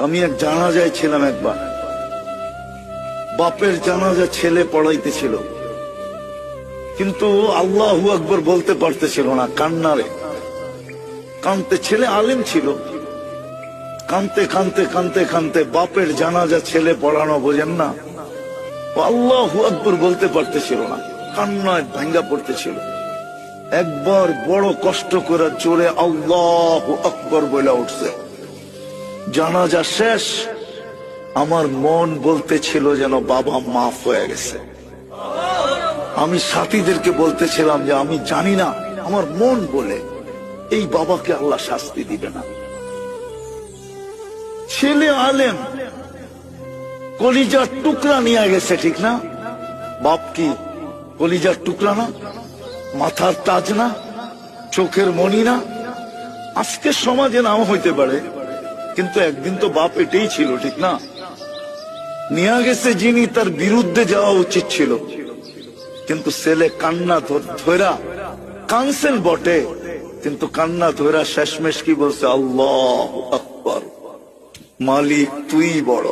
আমি এক জানাজায় ছিলাম একবার, বাপের জানাজা ছেলে পড়াইতেছিল, কিন্তু আল্লাহু আকবার বলতে পারতেছিল না, কান্নারে কানতে। ছেলে আলেম ছিল, কানতে কানতে কানতে কানতে বাপের জানাজা ছেলে পড়ানো, বোঝেন না, আল্লাহু আকবার বলতে পারতেছিল না, কান্নায় ভাঙ্গা পড়তেছিল। একবার বড় কষ্ট করে জোরে আল্লাহু আকবার বলে উঠছে। জানাজা শেষ, আমার মন বলতেছিল যেন বাবা মাফ হয়ে গেছে। আমি সাথীদেরকে বলতেছিলাম যে আমি জানি না, আমার মন বলে এই বাবাকে আল্লাহ শাস্তি দিবে না। ছেলে আলেম, কলিজার টুকরা নিয়ে গেছে, ঠিক না? বাপ কি কলিজার টুকরা না? মাথার তাজ না? চোখের মণি না? আজকে সমাজে নাও হইতে পারে, কিন্তু একদিন তো বাপ এটাই ছিল, ঠিক না? নিয়ে গেছে যিনি, তার বিরুদ্ধে যাওয়া উচিত ছিল, কিন্তু ছেলে কান্না ধরা কানসেন বটে, কিন্তু কান্না ধরা শেষমেশ কি বলছে? আল্লাহু আকবার, মালিক তুই বড়।